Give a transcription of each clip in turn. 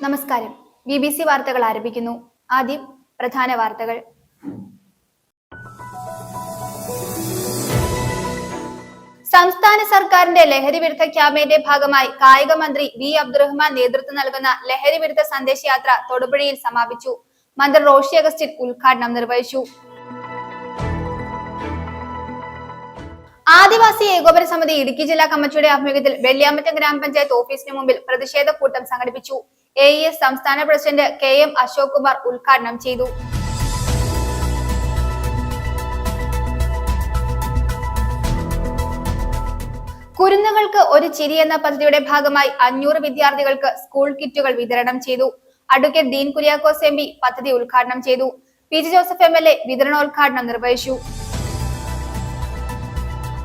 നമസ്കാരം. BBC വാർത്തകൾ ആരംഭിക്കുന്നു. ആദ്യം പ്രധാന വാർത്തകൾ. സംസ്ഥാന സർക്കാരിന്റെ ലഹരി വിരുദ്ധ ക്യാമ്പയിന്റെ ഭാഗമായി കായിക മന്ത്രി വി അബ്ദുറഹ്മാൻ നേതൃത്വം നൽകുന്ന ലഹരി വിരുദ്ധ സന്ദേശയാത്ര തൊടുപുഴയിൽ സമാപിച്ചു. മന്ത്രി റോഷി അഗസ്റ്റിൻ ഉദ്ഘാടനം നിർവഹിച്ചു. ആദിവാസി ഏകോപന സമിതി ഇടുക്കി ജില്ലാ കമ്മിറ്റിയുടെ ആഭിമുഖ്യത്തിൽ വെള്ളിയാമറ്റം ഗ്രാമപഞ്ചായത്ത് ഓഫീസിന് മുമ്പിൽ പ്രതിഷേധ കൂട്ടം സംഘടിപ്പിച്ചു. AES സംസ്ഥാന പ്രസിഡന്റ് KM അശോക് കുമാർ ഉദ്ഘാടനം ചെയ്തു. കുരുന്നുകൾക്ക് ഒരു ചിരി എന്ന പദ്ധതിയുടെ ഭാഗമായി 500 വിദ്യാർത്ഥികൾക്ക് സ്കൂൾ കിറ്റുകൾ വിതരണം ചെയ്തു. അഡ്വക്കേറ്റ് ഡീൻ കുര്യാക്കോസ് MP പദ്ധതി ഉദ്ഘാടനം ചെയ്തു. PG ജോസഫ് MLA വിതരണോദ്ഘാടനം നിർവഹിച്ചു.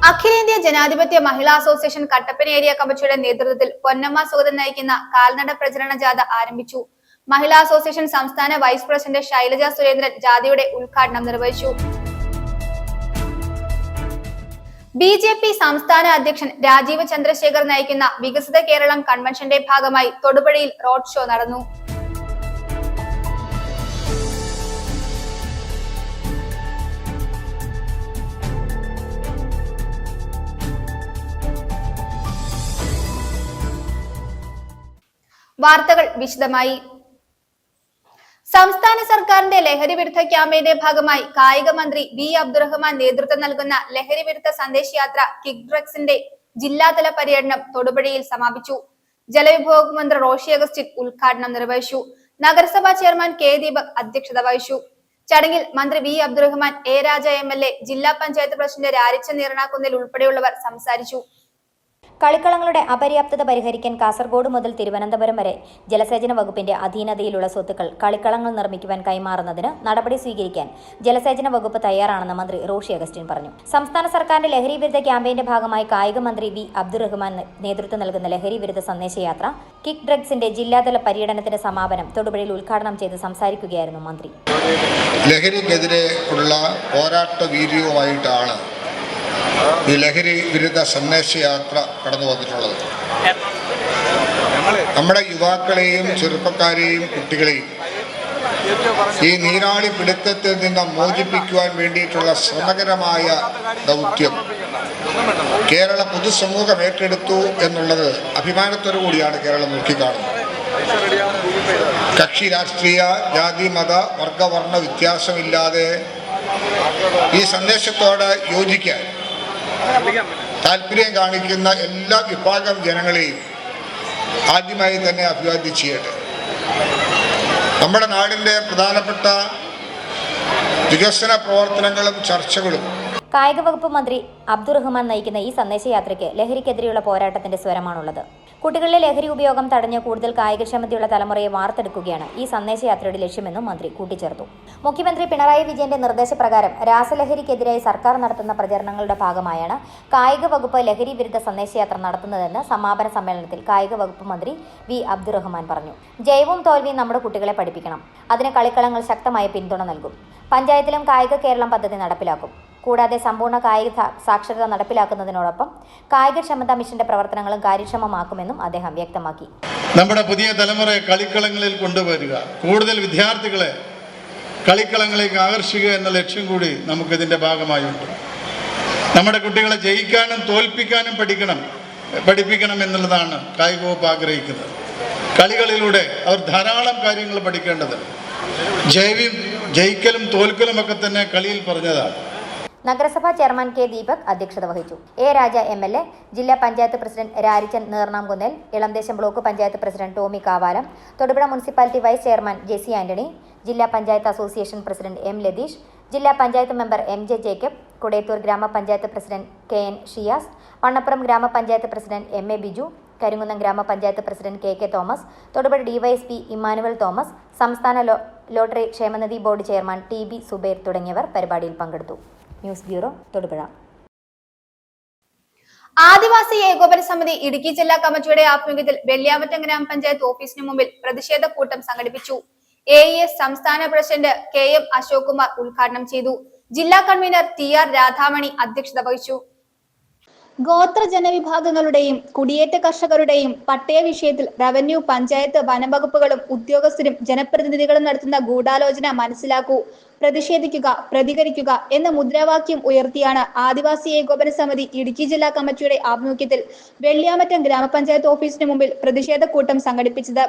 അഖിലേന്ത്യാ ജനാധിപത്യ മഹിളാ അസോസിയേഷൻ കട്ടപ്പന ഏരിയ കമ്മിറ്റിയുടെ നേതൃത്വത്തിൽ പൊന്നമ്മ സുഗതൻ നയിക്കുന്ന കാൽനട പ്രചരണ ജാഥ ആരംഭിച്ചു. മഹിളാ അസോസിയേഷൻ സംസ്ഥാന വൈസ് പ്രസിഡന്റ് ശൈലജ സുരേന്ദ്രൻ ജാഥയുടെ ഉദ്ഘാടനം നിർവഹിച്ചു. BJP സംസ്ഥാന അധ്യക്ഷൻ രാജീവ് ചന്ദ്രശേഖർ നയിക്കുന്ന വികസിത കേരളം കൺവെൻഷന്റെ ഭാഗമായി തൊടുപുഴയിൽ റോഡ് ഷോ നടന്നു. വാർത്തകൾ വിശദമായി. സംസ്ഥാന സർക്കാരിന്റെ ലഹരി വിരുദ്ധ ക്യാമ്പയിന്റെ ഭാഗമായി കായിക മന്ത്രി വി അബ്ദുറഹ്മാൻ നേതൃത്വം നൽകുന്ന ലഹരി വിരുദ്ധ സന്ദേശയാത്ര കിക്ക് ഡ്രഗ്സിന്റെ ജില്ലാതല പര്യടനം തൊടുപുഴയിൽ സമാപിച്ചു. ജലവിഭവ മന്ത്രി റോഷി അഗസ്റ്റിൻ ഉദ്ഘാടനം നിർവഹിച്ചു. നഗരസഭാ ചെയർമാൻ K ദീപക് അധ്യക്ഷത വഹിച്ചു. ചടങ്ങിൽ മന്ത്രി V Abdurahman, A Raja MLA, ജില്ലാ പഞ്ചായത്ത് പ്രസിഡന്റ് രാരിച്ചൻ നീർണാക്കുന്നിൽ ഉൾപ്പെടെയുള്ളവർ സംസാരിച്ചു. കളിക്കളങ്ങളുടെ അപര്യാപ്തത പരിഹരിക്കാൻ കാസർഗോഡ് മുതൽ തിരുവനന്തപുരം വരെ ജലസേചന വകുപ്പിന്റെ അധീനതയിലുള്ള സ്വത്തുക്കൾ കളിക്കളങ്ങൾ നിർമ്മിക്കുവാൻ കൈമാറുന്നതിന് നടപടി സ്വീകരിക്കാൻ ജലസേചന വകുപ്പ് തയ്യാറാണെന്ന് മന്ത്രി റോഷി അഗസ്റ്റിൻ പറഞ്ഞു. സംസ്ഥാന സർക്കാരിന്റെ ലഹരി വിരുദ്ധ ക്യാമ്പയിന്റെ ഭാഗമായി കായിക മന്ത്രി വി അബ്ദുറഹ്മാൻ നേതൃത്വം നൽകുന്ന ലഹരി വിരുദ്ധ സന്ദേശയാത്ര കിക്ക് ഡ്രഗ്സിന്റെ ജില്ലാതല പര്യടനത്തിന്റെ സമാപനം തൊടുപുഴയിൽ ഉദ്ഘാടനം ചെയ്ത് സംസാരിക്കുകയായിരുന്നു മന്ത്രി. ലഹരിക്കെതിരെ ഉള്ള പോരാട്ട വീര്യവുമായിട്ടാണ് ഈ ലഹരി വിരുദ്ധ സന്ദേശയാത്ര കടന്നു വന്നിട്ടുള്ളത്. നമ്മുടെ യുവാക്കളെയും ചെറുപ്പക്കാരെയും കുട്ടികളെയും ഈ നീരാളി പിടുത്തത്തിൽ നിന്ന് മോചിപ്പിക്കുവാൻ വേണ്ടിയിട്ടുള്ള ശ്രമകരമായ ദൗത്യം കേരള പൊതുസമൂഹം ഏറ്റെടുത്തു എന്നുള്ളത് അഭിമാനത്തോടു കൂടിയാണ് കേരളം നോക്കിക്കാണുന്നത്. കക്ഷി രാഷ്ട്രീയ ജാതി മത വർഗവർണ്ണ വ്യത്യാസമില്ലാതെ ഈ സന്ദേശത്തോട് യോജിക്കാൻ താല്പര്യം കാണിക്കുന്ന എല്ലാ വിഭാഗം ജനങ്ങളെയും ആദ്യമായി തന്നെ അഭിവാദ്യം ചെയ്യട്ടെ. നമ്മുടെ നാടിൻ്റെ പ്രധാനപ്പെട്ട വികസന പ്രവർത്തനങ്ങളും ചർച്ചകളും കായിക വകുപ്പ് മന്ത്രി അബ്ദുറഹ്മാൻ നയിക്കുന്ന ഈ സന്ദേശയാത്രയ്ക്ക് ലഹരിക്കെതിരെയുള്ള പോരാട്ടത്തിന്റെ സ്വരമാണുള്ളത്. കുട്ടികളിലെ ലഹരി ഉപയോഗം തടഞ്ഞ് കൂടുതൽ കായികക്ഷമതയുള്ള തലമുറയെ വാർത്തെടുക്കുകയാണ് ഈ സന്ദേശയാത്രയുടെ ലക്ഷ്യമെന്നും മന്ത്രി കൂട്ടിച്ചേർത്തു. മുഖ്യമന്ത്രി പിണറായി വിജയന്റെ നിർദ്ദേശപ്രകാരം രാസലഹരിക്കെതിരായി സർക്കാർ നടത്തുന്ന പ്രചരണങ്ങളുടെ ഭാഗമായാണ് കായിക വകുപ്പ് ലഹരി വിരുദ്ധ സന്ദേശയാത്ര നടത്തുന്നതെന്ന് സമാപന സമ്മേളനത്തിൽ കായിക വകുപ്പ് മന്ത്രി വി അബ്ദുറഹ്മാൻ പറഞ്ഞു. ജയവും തോൽവിയും നമ്മുടെ കുട്ടികളെ പഠിപ്പിക്കണം. അതിന് കളിക്കളങ്ങൾ ശക്തമായ പിന്തുണ നൽകും. പഞ്ചായത്തിലും കായിക കേരളം പദ്ധതി നടപ്പിലാക്കും. കൂടാതെ സമ്പൂർണ്ണ കായിക സാക്ഷരത നടപ്പിലാക്കുന്നതിനോടൊപ്പം കായികക്ഷമതാ മിഷന്റെ പ്രവർത്തനങ്ങളും കാര്യക്ഷമമാക്കുമെന്നും അദ്ദേഹം വ്യക്തമാക്കി. നമ്മുടെ പുതിയ തലമുറയെ കളിക്കളങ്ങളിൽ കൊണ്ടുവരിക, കൂടുതൽ വിദ്യാർത്ഥികളെ കളിക്കളങ്ങളിലേക്ക് ആകർഷിക്കുക എന്ന ലക്ഷ്യം കൂടി നമുക്കിതിൻ്റെ ഭാഗമായുണ്ട്. നമ്മുടെ കുട്ടികളെ ജയിക്കാനും തോൽപ്പിക്കാനും പഠിപ്പിക്കണം എന്നുള്ളതാണ് കായിക വകുപ്പ് ആഗ്രഹിക്കുന്നത്. കളികളിലൂടെ അവർ ധാരാളം കാര്യങ്ങൾ പഠിക്കേണ്ടതുണ്ട്. ജയിക്കലും തോൽക്കലും ഒക്കെ തന്നെ കളിയിൽ പറഞ്ഞതാണ്. നഗരസഭാ ചെയർമാൻ K ദീപക് അധ്യക്ഷത വഹിച്ചു. A രാജ MLA, ജില്ലാ panchayat president Rarichan Neernamkunnel, Elamdesam block panchayat president Tomy Kavalam, Thodupuzha municipality vice chairman JC Antony, ജില്ലാ panchayat association president M Latheesh, ജില്ലാ പഞ്ചായത്ത് മെമ്പർ MJ ജേക്കബ്, കുടയത്തൂർ ഗ്രാമപഞ്ചായത്ത് പ്രസിഡന്റ് KN ഷിയാസ്, വണ്ണപ്പുറം ഗ്രാമപഞ്ചായത്ത് പ്രസിഡന്റ് MA ബിജു, കരിങ്കുന്നം ഗ്രാമപഞ്ചായത്ത് president KK Thomas, Thodupuzha DYSP Emmanuel Thomas, സംസ്ഥാന ലോട്ടറി ക്ഷേമനിധി ബോർഡ് ചെയർമാൻ TB സുബൈർ തുടങ്ങിയവർ പരിപാടിയിൽ പങ്കെടുത്തു. News bureau, Thodupuzha. ആദിവാസി ഏകോപന സമിതി ഇടുക്കി ജില്ലാ കമ്മിറ്റിയുടെ ആഭിമുഖ്യത്തിൽ വെള്ളിയാമറ്റം ഗ്രാമപഞ്ചായത്ത് ഓഫീസിന് മുമ്പിൽ പ്രതിഷേധ കൂട്ടം സംഘടിപ്പിച്ചു. AES സംസ്ഥാന പ്രസിഡന്റ് KM അശോക് കുമാർ ഉദ്ഘാടനം ചെയ്തു. ജില്ലാ കൺവീനർ TR രാധാമണി അധ്യക്ഷത വഹിച്ചു. ഗോത്ര ജനവിഭാഗങ്ങളുടെയും കുടിയേറ്റ കർഷകരുടെയും പട്ടയ വിഷയത്തിൽ റവന്യൂ, പഞ്ചായത്ത്, വനംവകുപ്പുകളും ഉദ്യോഗസ്ഥരും ജനപ്രതിനിധികളും നടത്തുന്ന ഗൂഢാലോചന മനസ്സിലാക്കൂ, പ്രതിഷേധിക്കുക, പ്രതികരിക്കുക എന്ന മുദ്രാവാക്യം ഉയർത്തിയാണ് ആദിവാസി ഏകോപന സമിതി ഇടുക്കി ജില്ലാ കമ്മിറ്റിയുടെ ആഭിമുഖ്യത്തിൽ വെള്ളിയാമറ്റം ഗ്രാമപഞ്ചായത്ത് ഓഫീസിന് മുമ്പിൽ പ്രതിഷേധ കൂട്ടം സംഘടിപ്പിച്ചത്.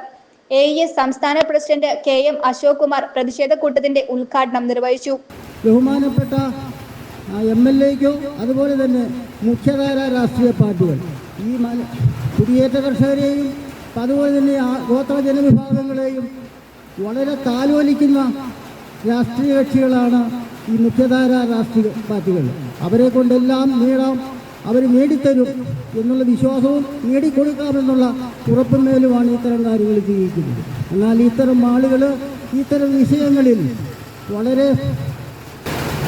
AES സംസ്ഥാന പ്രസിഡന്റ് KM അശോക് കുമാർ പ്രതിഷേധ കൂട്ടത്തിന്റെ ഉദ്ഘാടനം നിർവഹിച്ചു. ബഹുമാനപ്പെട്ട MLAയ്ക്കും അതുപോലെ തന്നെ മുഖ്യധാര രാഷ്ട്രീയ പാർട്ടികൾ ഈ കുടിയേറ്റ കർഷകരെയും അതുപോലെ തന്നെ ഗോത്ര ജനവിഭാഗങ്ങളെയും വളരെ താലോലിക്കുന്ന രാഷ്ട്രീയ കക്ഷികളാണ് ഈ മുഖ്യധാര രാഷ്ട്രീയ പാർട്ടികൾ. അവരെ കൊണ്ടെല്ലാം നേടാം, അവർ നേടിത്തരും എന്നുള്ള വിശ്വാസവും നേടിക്കൊടുക്കാമെന്നുള്ള ഉറപ്പുമേലുമാണ് ഇത്തരം കാര്യങ്ങൾ ജീവിക്കുന്നത്. എന്നാൽ ഇത്തരം ആളുകൾ ഇത്തരം വിഷയങ്ങളിൽ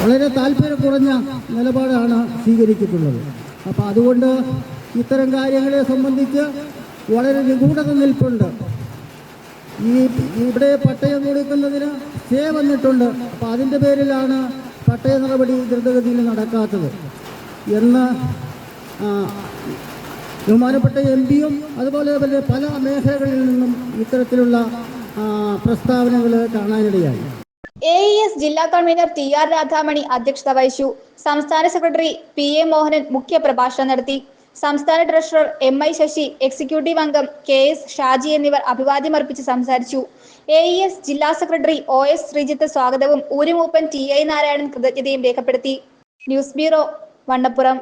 വളരെ താല്പര്യം കുറഞ്ഞ നിലപാടാണ് സ്വീകരിച്ചിട്ടുള്ളത്. അപ്പോൾ അതുകൊണ്ട് ഇത്തരം കാര്യങ്ങളെ സംബന്ധിച്ച് വളരെ നിഗൂഢത നിൽപ്പുണ്ട്. ഇവിടെ പട്ടയം കൊടുക്കുന്നതിന് സ്റ്റേ വന്നിട്ടുണ്ട്. അപ്പോൾ അതിൻ്റെ പേരിലാണ് പട്ടയ നടപടി ദ്രുതഗതിയിൽ നടക്കാത്തത് എന്ന് ബഹുമാനപ്പെട്ട MPയും അതുപോലെ തന്നെ പല മേഖലകളിൽ നിന്നും ഇത്തരത്തിലുള്ള പ്രസ്താവനകൾ കാണാനിടയായി. AES ജില്ലാ കൺവീനർ TR രാധാമണി അധ്യക്ഷത വഹിച്ചു. സംസ്ഥാന സെക്രട്ടറി PA മോഹനൻ മുഖ്യ പ്രഭാഷണം നടത്തി. സംസ്ഥാന ട്രഷറർ MI ശശി, എക്സിക്യൂട്ടീവ് അംഗം KS ഷാജി എന്നിവർ അഭിവാദ്യമർപ്പിച്ച് സംസാരിച്ചു. AES ജില്ലാ സെക്രട്ടറി OS ശ്രീജിത്ത് സ്വാഗതവും ഊരുമൂപ്പൻ TI നാരായണൻ കൃതജ്ഞതയും രേഖപ്പെടുത്തി. News bureau, Vannappuram.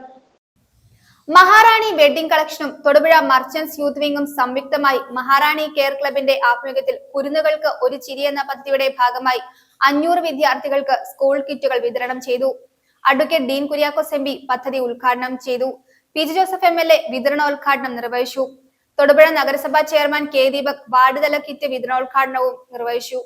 Maharani wedding കളക്ഷനും തൊടുപുഴ മർച്ചന്റ്സ് യൂത്ത് വിംഗും സംയുക്തമായി മഹാറാണി കെയർ ക്ലബിന്റെ ആഭിമുഖ്യത്തിൽ കുരുന്നുകൾക്ക് ഒരു ചിരി എന്ന പദ്ധതിയുടെ ഭാഗമായി 500 വിദ്യാർത്ഥികൾക്ക് സ്കൂൾ കിറ്റുകൾ വിതരണം ചെയ്തു. അഡ്വക്കേറ്റ് ഡീൻ കുര്യാക്കോസ് MP പദ്ധതി ഉദ്ഘാടനം ചെയ്തു. PG ജോസഫ് MLA വിതരണോദ്ഘാടനം നിർവഹിച്ചു. തൊടുപുഴ നഗരസഭാ ചെയർമാൻ K ദീപക് വാർഡ് തല കിറ്റ് വിതരണോദ്ഘാടനവും നിർവഹിച്ചു.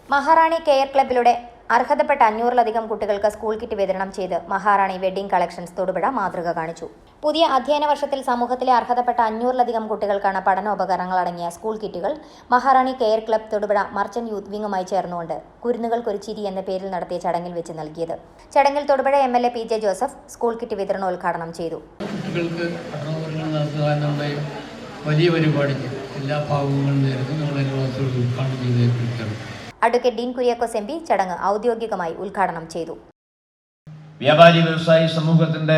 മഹാറാണി കെയർ ക്ലബിലൂടെ അർഹതപ്പെട്ട 500-ലധികം കുട്ടികൾക്ക് സ്കൂൾ കിറ്റ് വിതരണം ചെയ്ത് മഹാറാണി വെഡ്ഡിംഗ് കളക്ഷൻസ് തൊടുപുഴ മാതൃക കാണിച്ചു. പുതിയ അധ്യയന വർഷത്തിൽ സമൂഹത്തിലെ അർഹതപ്പെട്ട 500-ലധികം കുട്ടികൾക്കാണ് പഠനോപകരണങ്ങൾ അടങ്ങിയ സ്കൂൾ കിറ്റുകൾ Maharani care club Thodupuzha merchant youth വിംഗുമായി ചേർന്നുകൊണ്ട് കുരുന്നുകൾക്കൊരു ചിരി എന്ന പേരിൽ നടത്തിയ ചടങ്ങിൽ വെച്ച് നൽകിയത്. ചടങ്ങിൽ Thodupuzha MLA PJ Joseph school kit വിതരണോദ്ഘാടനം ചെയ്തു. കുട്ടികൾക്ക് പഠനോപകരണങ്ങൾ നടത്തുക എന്നുള്ള വലിയ പരിപാടിക്ക് എല്ലാ ഭാഗങ്ങളും നേരിട്ട് ഞങ്ങൾ ഉദ്ഘാടനം ചെയ്തിരിക്കുകയാണ്. അഡ്വക്കേറ്റ് ഡീൻ കുര്യാക്കോസ് MP ചടങ്ങ് ഔദ്യോഗികമായി ഉദ്ഘാടനം ചെയ്തു. വ്യാപാരി വ്യവസായി സമൂഹത്തിന്റെ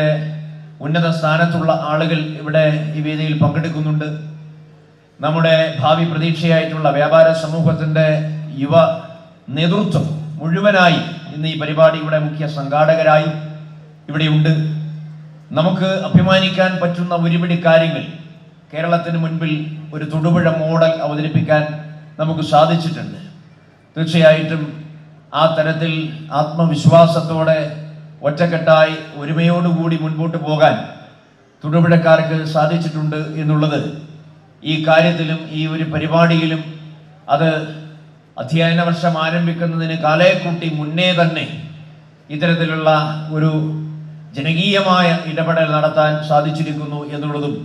ഉന്നത സ്ഥാനത്തുള്ള ആളുകൾ ഇവിടെ ഈ വേദിയിൽ പങ്കെടുക്കുന്നുണ്ട്. നമ്മുടെ ഭാവി പ്രതീക്ഷയായിട്ടുള്ള വ്യാപാര സമൂഹത്തിന്റെ യുവ നേതൃത്വം മുഴുവനായി ഇന്ന് ഈ പരിപാടിയുടെ മുഖ്യ സംഘാടകരായി ഇവിടെയുണ്ട്. നമുക്ക് അഭിമാനിക്കാൻ പറ്റുന്ന ഒരുപിടി കാര്യങ്ങൾ കേരളത്തിന് മുൻപിൽ ഒരു തൊടുപുഴ മോഡൽ അവതരിപ്പിക്കാൻ നമുക്ക് സാധിച്ചിട്ടുണ്ട്. തീർച്ചയായിട്ടും ആ തരത്തിൽ ആത്മവിശ്വാസത്തോടെ ഒറ്റക്കെട്ടായി ഒരുമയോടുകൂടി മുൻപോട്ട് പോകാൻ തൊടുപുഴക്കാർക്ക് സാധിച്ചിട്ടുണ്ട് എന്നുള്ളത് ഈ കാര്യത്തിലും ഈ ഒരു പരിപാടിയിലും അത് അധ്യയന വർഷം ആരംഭിക്കുന്നതിന് കാലേക്കൂട്ടി മുന്നേ തന്നെ ഇത്തരത്തിലുള്ള ഒരു ജനകീയമായ ഇടപെടൽ നടത്താൻ സാധിച്ചിരിക്കുന്നു എന്നുള്ളതും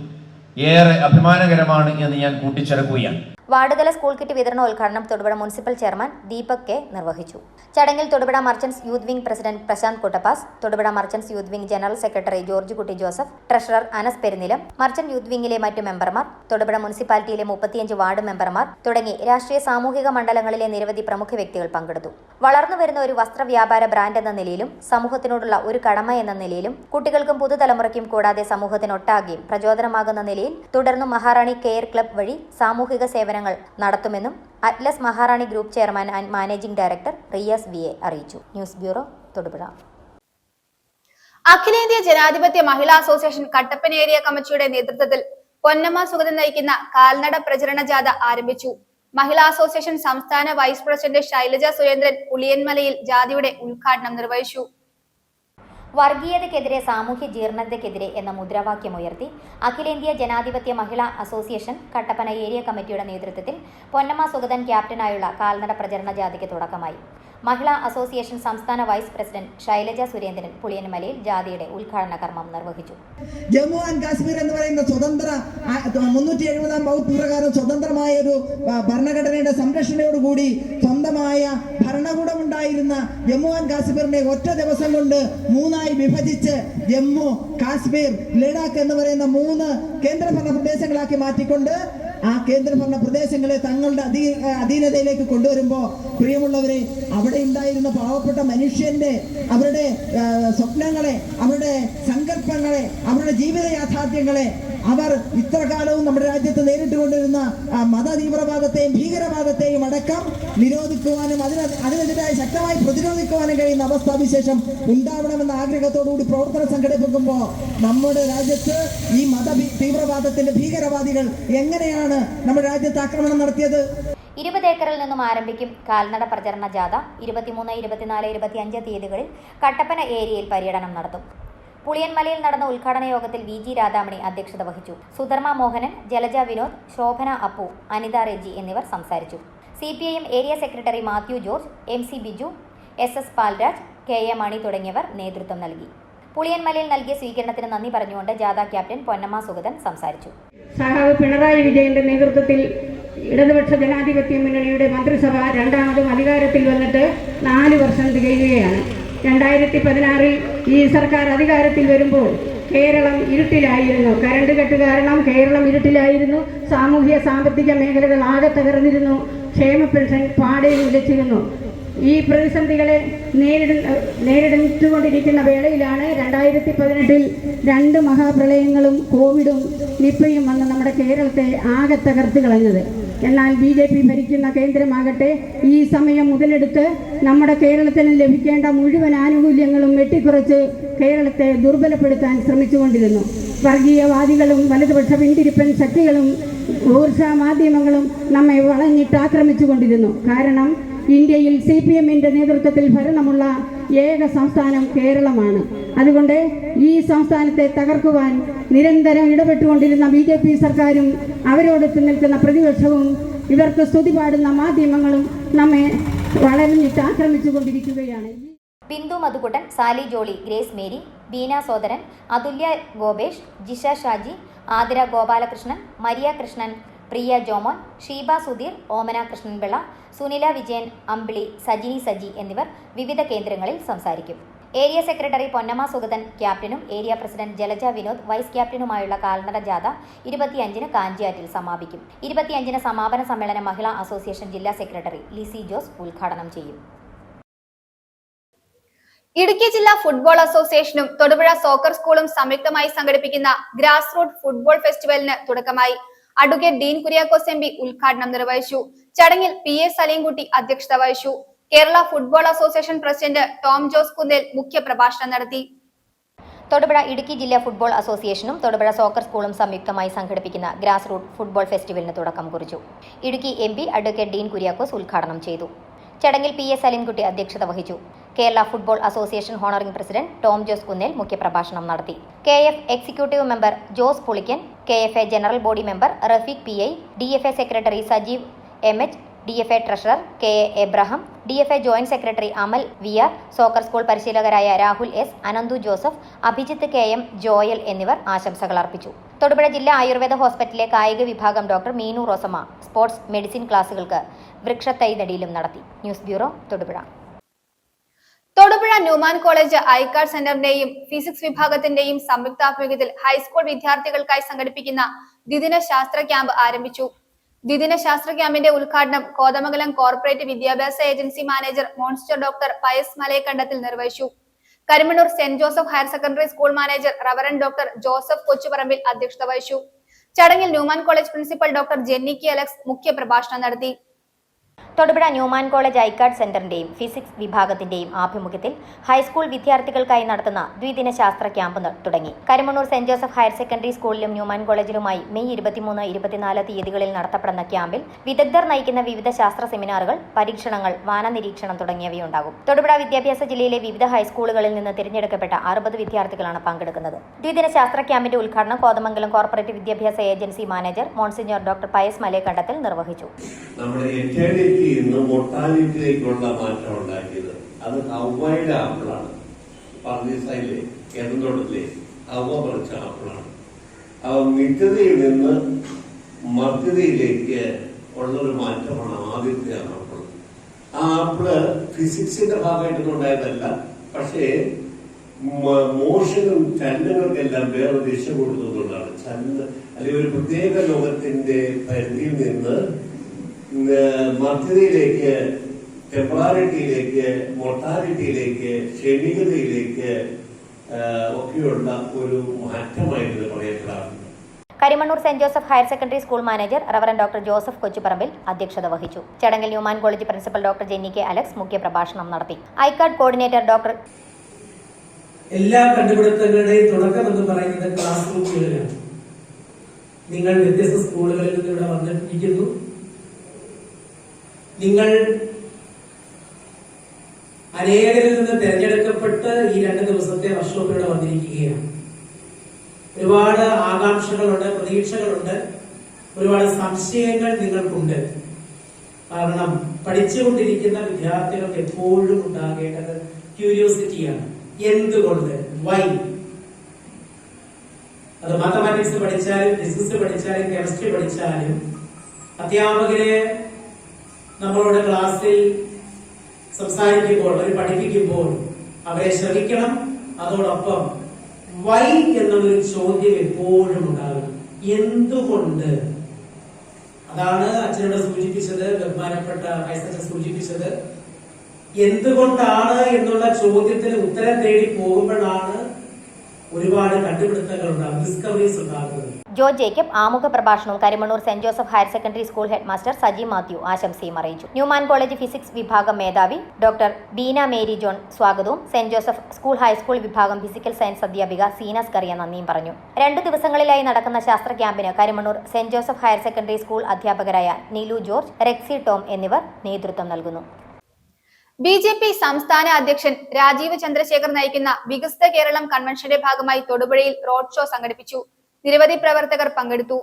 ഏറെ അഭിമാനകരമാണ് എന്ന് ഞാൻ കൂട്ടിച്ചേർക്കുകയാണ്. വാർഡുതല സ്കൂൾ കിറ്റ് വിതരണോദ്ഘാടനം Thodupuzha municipal chairman Deepak K നിർവഹിച്ചു. ചടങ്ങിൽ Thodupuzha merchants youth wing president Prashanth Kuttappas, Thodupuzha merchants youth wing general secretary George Kutty Joseph, treasurer Anas Perunnilam, merchant youth വിംഗിലെ മറ്റു മെമ്പർമാർ, തൊടുപുഴ മുനിസിപ്പാലിറ്റിയിലെ 35 വാർഡ് മെമ്പർമാർ തുടങ്ങി രാഷ്ട്രീയ സാമൂഹിക മണ്ഡലങ്ങളിലെ നിരവധി പ്രമുഖ വ്യക്തികൾ പങ്കെടുത്തു. വളർന്നുവരുന്ന ഒരു വസ്ത്ര വ്യാപാര ബ്രാൻഡ് എന്ന നിലയിലും സമൂഹത്തിനോടുള്ള ഒരു കടമ എന്ന നിലയിലും കുട്ടികൾക്കും പുതുതലമുറയ്ക്കും കൂടാതെ സമൂഹത്തിനൊട്ടാകെയും പ്രചോദനമാകുന്ന നിലയിൽ തുടർന്നും മഹാറാണി കെയർ ക്ലബ് വഴി സാമൂഹിക സേവനങ്ങൾ നടത്തുമെന്നും Atlas Maharani group chairman and managing director Riyas VA അറിയിച്ചു. News bureau, Thodupuzha. അഖിലേന്ത്യാ ജനാധിപത്യ മഹിളാ അസോസിയേഷൻ കട്ടപ്പന ഏരിയ കമ്മിറ്റിയുടെ നേതൃത്വത്തിൽ പൊന്നമ്മ സുഗതൻ നയിക്കുന്ന കാൽനട പ്രചരണ ജാഥ ആരംഭിച്ചു. മഹിളാ അസോസിയേഷൻ സംസ്ഥാന വൈസ് പ്രസിഡന്റ് ശൈലജ സുരേന്ദ്രൻ പുളിയൻമലയിൽ ജാഥയുടെ ഉദ്ഘാടനം നിർവഹിച്ചു. വർഗീയതയ്ക്കെതിരെ സാമൂഹ്യ ജീർണതയ്ക്കെതിരെ എന്ന മുദ്രാവാക്യമുയർത്തി അഖിലേന്ത്യാ ജനാധിപത്യ മഹിളാ അസോസിയേഷൻ കട്ടപ്പന ഏരിയ കമ്മിറ്റിയുടെ നേതൃത്വത്തിൽ പൊന്നമ്മ സുഗതൻ ക്യാപ്റ്റനായുള്ള കാൽനട പ്രചരണ ജാഥയ്ക്ക് തുടക്കമായി. മഹിളാ അസോസിയേഷൻ സംസ്ഥാന വൈസ് പ്രസിഡന്റ് ശൈലജ സുരേന്ദ്രൻ പുളിയൻമലയിൽ ജാഥയുടെ ഉദ്ഘാടന കർമ്മം നിർവഹിച്ചു. ജമ്മു ആൻഡ് കാശ്മീർ എന്ന് പറയുന്ന സ്വതന്ത്ര 370 വകുപ്പ് പ്രകാരം സ്വതന്ത്രമായ ഒരു ഭരണഘടനയുടെ സംരക്ഷണയോടുകൂടി സ്വന്തമായ ഭരണകൂടമുണ്ടായിരുന്ന ജമ്മു ആൻഡ് കാശ്മീരിനെ ഒറ്റ ദിവസം കൊണ്ട് 3ആയി വിഭജിച്ച് ജമ്മു, കാശ്മീർ, ലഡാക്ക് എന്ന് പറയുന്ന 3 കേന്ദ്രഭരണ പ്രദേശങ്ങളാക്കി മാറ്റിക്കൊണ്ട് ആ കേന്ദ്രഭരണ പ്രദേശങ്ങളെ തങ്ങളുടെ അധീനതയിലേക്ക് കൊണ്ടുവരുമ്പോൾ പ്രിയമുള്ളവരെ, അവിടെ ഉണ്ടായിരുന്ന പാവപ്പെട്ട മനുഷ്യന്റെ അവരുടെ സ്വപ്നങ്ങളെ, അവരുടെ സങ്കല്പങ്ങളെ, അവരുടെ ജീവിത യാഥാർത്ഥ്യങ്ങളെ അവർ ഇത്ര കാലവും നമ്മുടെ രാജ്യത്ത് നേരിട്ടുകൊണ്ടിരുന്ന മത തീവ്രവാദത്തെയും ഭീകരവാദത്തെയും അടക്കം നിരോധിക്കുവാനും അതിനെതിരായി ശക്തമായി പ്രതിരോധിക്കുവാനും കഴിയുന്ന അവസ്ഥാവിശേഷം ഉണ്ടാവണമെന്ന ആഗ്രഹത്തോടുകൂടി പ്രവർത്തനം സംഘടിപ്പിക്കുമ്പോൾ നമ്മുടെ രാജ്യത്ത് ഈ മത തീവ്രവാദത്തിന്റെ ഭീകരവാദികൾ എങ്ങനെയാണ് നമ്മുടെ രാജ്യത്ത് ആക്രമണം നടത്തിയത്? 20 ഏക്കറിൽ നിന്നും ആരംഭിക്കും കാൽനട പ്രചരണ ജാഥ 23, 24, 25 തീയതികളിൽ കട്ടപ്പന ഏരിയയിൽ പര്യടനം നടത്തും. പുളിയൻമലയിൽ നടന്ന ഉദ്ഘാടന യോഗത്തിൽ VG രാധാമണി അധ്യക്ഷത വഹിച്ചു. സുധർമ്മ മോഹനൻ, ജലജ വിനോദ്, ശോഭന അപ്പു, അനിത റെജി എന്നിവർ സംസാരിച്ചു. CPIM area secretary Mathew George, MC Biju, SS Palraj, KA മണി തുടങ്ങിയവർ നേതൃത്വം നൽകി. പുളിയൻമലയിൽ നൽകിയ സ്വീകരണത്തിന് നന്ദി പറഞ്ഞുകൊണ്ട് ജാഥ ക്യാപ്റ്റൻ പൊന്നമ്മ സുഗതൻ സംസാരിച്ചു. സഹാവ് പിണറായി വിജയന്റെ നേതൃത്വത്തിൽ ഇടതുപക്ഷ ജനാധിപത്യ മുന്നണിയുടെ മന്ത്രിസഭ രണ്ടാമതും അധികാരത്തിൽ വന്നിട്ട് 4 വർഷം തികയുകയാണ്. 2016 ഈ സർക്കാർ അധികാരത്തിൽ വരുമ്പോൾ കേരളം ഇരുട്ടിലായിരുന്നു. കരണ്ട് കെട്ട് കാരണം കേരളം ഇരുട്ടിലായിരുന്നു. സാമൂഹ്യ സാമ്പത്തിക മേഖലകൾ ആകെ തകർന്നിരുന്നു. ക്ഷേമ പെൻഷൻ പാടെ നിലച്ചിരുന്നു. ഈ പ്രതിസന്ധികളെ നേരിട്ടുകൊണ്ടിരിക്കുന്ന വേളയിലാണ് 2018 2 മഹാപ്രളയങ്ങളും കോവിഡും നിപ്പയും വന്ന് നമ്മുടെ കേരളത്തെ ആകെ തകർത്ത് കളഞ്ഞത്. എന്നാൽ BJP ഭരിക്കുന്ന കേന്ദ്രമാകട്ടെ ഈ സമയം മുതലെടുത്ത് നമ്മുടെ കേരളത്തിന് ലഭിക്കേണ്ട മുഴുവൻ ആനുകൂല്യങ്ങളും വെട്ടിക്കുറച്ച് കേരളത്തെ ദുർബലപ്പെടുത്താൻ ശ്രമിച്ചുകൊണ്ടിരുന്നു. വർഗീയവാദികളും വലതുപക്ഷ പിന്തിരിപ്പൻ ശക്തികളും ഊർജ മാധ്യമങ്ങളും നമ്മെ വളഞ്ഞിട്ടാക്രമിച്ചുകൊണ്ടിരുന്നു. കാരണം ഇന്ത്യയിൽ CPMന്റെ നേതൃത്വത്തിൽ ഭരണമുള്ള ഏക സംസ്ഥാനം കേരളമാണ്. അതുകൊണ്ട് ഈ സംസ്ഥാനത്തെ തകർക്കുവാൻ നിരന്തരം ഇടപെട്ടുകൊണ്ടിരുന്ന BJP സർക്കാരും അവരോടൊത്ത് നിൽക്കുന്ന പ്രതിപക്ഷവും ഇവർക്ക് സ്തുതി പാടുന്ന മാധ്യമങ്ങളും നമ്മെ വളഞ്ഞിട്ട് ആക്രമിച്ചുകൊണ്ടിരിക്കുകയാണ്. ബിന്ദു മധുകുട്ടൻ, സാലി ജോളി, ഗ്രേസ് മേരി, ബീന സോദരൻ, അതുല്യ ഗോപേഷ്, ജിഷ ഷാജി, ആതിര ഗോപാലകൃഷ്ണൻ, മരിയ കൃഷ്ണൻ, പ്രിയ ജോമോൻ, ഷീബ സുധീർ, ഓമന കൃഷ്ണൻപിള്ള, സുനില വിജയൻ, അമ്പിളി, സജിനി സജി എന്നിവർ വിവിധ കേന്ദ്രങ്ങളിൽ സംസാരിക്കും. ഏരിയ സെക്രട്ടറി പൊന്നമ്മ സുഗതൻ ക്യാപ്റ്റനും area president Jalaja Vinod vice ക്യാപ്റ്റനുമായുള്ള കാൽനട ജാഥ 25-ന് കാഞ്ചിയാറ്റിൽ സമാപിക്കും. 25-ന് സമാപന സമ്മേളനം മഹിളാ അസോസിയേഷൻ ജില്ലാ സെക്രട്ടറി ലിസി ജോസ് ഉദ്ഘാടനം ചെയ്യും. ഇടുക്കി ജില്ലാ ഫുട്ബോൾ അസോസിയേഷനും തൊടുപുഴ സോക്കർ സ്കൂളും സംയുക്തമായി സംഘടിപ്പിക്കുന്ന ഗ്രാസ് റൂട്ട് ഫുട്ബോൾ ഫെസ്റ്റിവലിന് തുടക്കമായി. അഡ്വക്കേറ്റ് ഡീൻ കുര്യാക്കോസ് MP ഉദ്ഘാടനം നിർവഹിച്ചു. ചടങ്ങിൽ PA സലീംകുട്ടി അധ്യക്ഷത വഹിച്ചു. Kerala football association president Tom Jose Kunnel മുഖ്യപ്രഭാഷണം നടത്തി. തൊടുപുഴ ഇടുക്കി ജില്ലാ ഫുട്ബോൾ അസോസിയേഷനും തൊടുപുഴ സോക്കർ സ്കൂളും സംയുക്തമായി സംഘടിപ്പിക്കുന്ന ഗ്രാസ് റൂട്ട് ഫുട്ബോൾ ഫെസ്റ്റിവലിന് തുടക്കം കുറിച്ചു. ഇടുക്കി MP അഡ്വക്കേറ്റ് ഡീൻ കുര്യാക്കോസ് ഉദ്ഘാടനം ചെയ്തു. ചടങ്ങിൽ PA സലീംകുട്ടി അധ്യക്ഷത വഹിച്ചു. Kerala football association honouring president Tom Jose Kunnel മുഖ്യപ്രഭാഷണം നടത്തി. KF executive member Jose Pulickan, KFA general body member Rafeeq PI, DFA secretary Sajeev MH, DFA treasurer KA Abraham, DFA joint secretary Amal VR, soccer school പരിശീലകരായ രാഹുൽ S, അനന്തു ജോസഫ്, അഭിജിത്ത് KM, ജോയൽ എന്നിവർ ആശംസകൾ അർപ്പിച്ചു. തൊടുപുഴ ജില്ലാ ആയുർവേദ ഹോസ്പിറ്റലിലെ കായിക വിഭാഗം doctor Meenu Rosamma sports medicine ക്ലാസുകൾക്ക് വൃക്ഷത്തൈ നടീലും നടത്തി. News bureau, Thodupuzha. Thodupuzha Newman college ഐക്കാർഡ് സെന്ററിന്റെയും ഫിസിക്സ് വിഭാഗത്തിന്റെയും സംയുക്താഭിമുഖ്യത്തിൽ ഹൈസ്കൂൾ വിദ്യാർത്ഥികൾക്കായി സംഘടിപ്പിക്കുന്ന ദ്വിദിന ശാസ്ത്ര ക്യാമ്പ് ആരംഭിച്ചു. ദ്വിദിന ശാസ്ത്ര ക്യാമ്പിന്റെ ഉദ്ഘാടനം കോതമംഗലം കോർപ്പറേറ്റ് വിദ്യാഭ്യാസ agency manager monsignor doctor Pius Malayakandathil നിർവഹിച്ചു. Karimannoor saint Joseph higher secondary school manager reverend doctor Joseph Kochuparambil അധ്യക്ഷത വഹിച്ചു. ചടങ്ങിൽ Newman college principal doctor Jenniki Alex മുഖ്യപ്രഭാഷണം നടത്തി. തൊടുപുഴ ന്യൂമാൻ കോളേജ് ഐക്കാർഡ് സെന്ററിന്റെയും ഫിസിക്സ് വിഭാഗത്തിന്റെയും ആഭിമുഖ്യത്തിൽ ഹൈസ്കൂൾ വിദ്യാർത്ഥികൾക്കായി നടത്തുന്ന ദ്വിദിന ശാസ്ത്ര ക്യാമ്പ് തുടങ്ങി. Karimannoor saint Joseph higher secondary സ്കൂളിലും ന്യൂമാൻ കോളേജിലുമായി മെയ് 23, 24 തീയതികളിൽ നടത്തപ്പെടുന്ന ക്യാമ്പിൽ വിദഗ്ധർ നയിക്കുന്ന വിവിധ ശാസ്ത്ര സെമിനാറുകൾ, പരീക്ഷണങ്ങൾ, വാനനിരീക്ഷണം തുടങ്ങിയവയുണ്ടാകും. തൊടുപുഴ വിദ്യാഭ്യാസ ജില്ലയിലെ വിവിധ ഹൈസ്കൂളുകളിൽ നിന്ന് തിരഞ്ഞെടുക്കപ്പെട്ട 60 വിദ്യാർത്ഥികളാണ് പങ്കെടുക്കുന്നത്. ദ്വിദിന ശാസ്ത്ര ക്യാമ്പിന്റെ ഉദ്ഘാടനം കോതമംഗലം കോർപ്പറേറ്റ് വിദ്യാഭ്യാസ agency manager monsignor doctor Pius Malayakandathil നിർവഹിച്ചു. നിന്ന് മൊർട്ടാലിറ്റിയിലേക്കുള്ള മാറ്റം ഉണ്ടാക്കിയത് അത് ഹവ്വയുടെ ആപ്പിളാണ്. പർദീസയിലെ കേരളത്തിലെ ഹവ്വ പറിച്ച ആപ്പിളാണ്. നിത്യതയിൽ നിന്ന് മധ്യതയിലേക്ക് ഉള്ളൊരു മാറ്റമാണ് ആദ്യത്തെ ആപ്പിൾ. ആ ആപ്പിള് ഫിസിക്സിന്റെ ഭാഗമായിട്ടൊന്നും ഉണ്ടായതല്ല, പക്ഷേ മോഷനും ചലനങ്ങൾക്കെല്ലാം വേറെ ദിശ കൊടുത്തുകൊണ്ടാണ്. അല്ലെങ്കിൽ ഒരു പ്രത്യേക ലോകത്തിന്റെ പരിധിയിൽ നിന്ന് മധ്യതയിലേക്ക്, ടെമ്പറാരിറ്റിയിലേക്ക്, മൊർട്ടാലിറ്റിയിലേക്ക്, ക്ഷണികതയിലേക്ക് ഒക്കെയുള്ള ഒരു മാറ്റമായിട്ട് പറയപ്പെടാറുണ്ട്. Karimannoor saint Joseph higher secondary school manager reverend doctor Joseph Kochuparambil അധ്യക്ഷത വഹിച്ചു. ചടങ്ങിൽ Newman college principal doctor Jenny K Alex മുഖ്യപ്രഭാഷണം നടത്തി. ഐകാർഡ് കോർഡിനേറ്റർ ഡോക്ടർ എല്ലാ കണ്ടുപിടുത്തങ്ങളുടെയും തുടക്കം എന്ന് പറയുന്നത് ക്ലാസ് റൂമുകളിലാണ്. നിങ്ങൾ വ്യത്യസ്ത സ്കൂളുകളിൽ നിന്ന് ഇവിടെ വന്നിരിക്കുന്നു. നിങ്ങൾ അനേകരിൽ നിന്ന് തിരഞ്ഞെടുക്കപ്പെട്ട് ഈ 2 ദിവസത്തെ വർക്ക്ഷോപ്പിലൂടെ വന്നിരിക്കുകയാണ്. ഒരുപാട് ആകാംക്ഷകളുണ്ട്, പ്രതീക്ഷകളുണ്ട്, ഒരുപാട് സംശയങ്ങൾ നിങ്ങൾക്കുണ്ട്. കാരണം പഠിച്ചുകൊണ്ടിരിക്കുന്ന വിദ്യാർത്ഥികൾക്ക് എപ്പോഴും ഉണ്ടാകേണ്ടത് ക്യൂരിയോസിറ്റിയാണ്. എന്തുകൊണ്ട്, വൈ? അത് മാത്തമാറ്റിക്സ് പഠിച്ചാലും ഫിസിക്സ് പഠിച്ചാലും കെമിസ്ട്രി പഠിച്ചാലും അധ്യാപകരെ നമ്മളോട് ക്ലാസ്സിൽ സംസാരിക്കുമ്പോൾ, അവർ പഠിപ്പിക്കുമ്പോൾ അവരെ ശ്രമിക്കണം. അതോടൊപ്പം വൈ എന്നുള്ളൊരു ചോദ്യം എപ്പോഴും ഉണ്ടാകും. എന്തുകൊണ്ട്? അതാണ് അച്ഛനോട് സൂചിപ്പിച്ചത്, ബഹുമാനപ്പെട്ട വൈസ് സൂചിപ്പിച്ചത്. എന്തുകൊണ്ടാണ് എന്നുള്ള ചോദ്യത്തിന് ഉത്തരം തേടി പോകുമ്പോഴാണ് ഒരുപാട് കണ്ടുപിടുത്തങ്ങൾ ഉണ്ടാകും, ഡിസ്കവറീസ് ഉണ്ടാകുന്നത്. ജോ ജേക്കബ് ആമുഖ പ്രഭാഷണവും Karimannoor saint Joseph higher secondary school head master Saji Mathew ആശംസയും അറിയിച്ചു. ന്യൂമാൻ കോളേജ് ഫിസിക്സ് വിഭാഗം മേധാവി ഡോക്ടർ ബീന മേരി ജോൺ സ്വാഗതവും സെന്റ് ജോസഫ് സ്കൂൾ ഹൈസ്കൂൾ വിഭാഗം ഫിസിക്കൽ സയൻസ് അധ്യാപിക സീനസ് കറിയ നന്ദിയും പറഞ്ഞു. 2 ദിവസങ്ങളിലായി നടക്കുന്ന ശാസ്ത്ര ക്യാമ്പിന് Karimannoor saint Joseph higher secondary school അധ്യാപകരായ നീലു ജോർജ്, റെക്സി ടോം എന്നിവർ നേതൃത്വം നൽകുന്നു. BJP സംസ്ഥാന അധ്യക്ഷൻ രാജീവ് ചന്ദ്രശേഖർ നയിക്കുന്ന വികസിത കേരളം കൺവെൻഷന്റെ ഭാഗമായി തൊടുപുഴയിൽ റോഡ് ഷോ സംഘടിപ്പിച്ചു. നിരവധി പ്രവർത്തകർ പങ്കെടുത്തു.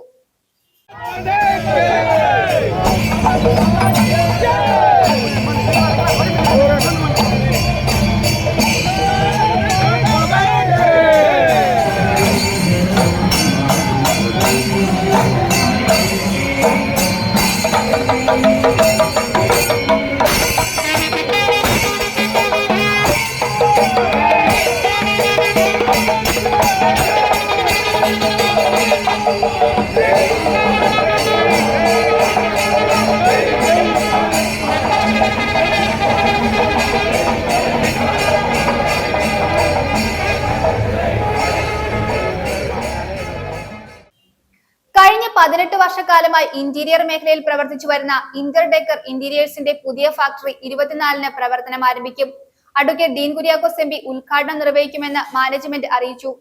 കഴിഞ്ഞ 18 വർഷക്കാലമായി ഇന്റീരിയർ മേഖലയിൽ പ്രവർത്തിച്ചു വരുന്ന ഇന്റർഡെക്കർ ഇന്റീരിയേഴ്സിന്റെ പുതിയ ഫാക്ടറി 24-ന് പ്രവർത്തനം ആരംഭിക്കും. അഡ്വക്കേറ്റ് ഡീൻ കുര്യാക്കോസ് MP ഉദ്ഘാടനം നിർവഹിക്കുമെന്ന് മാനേജ്മെന്റ് അറിയിച്ചു.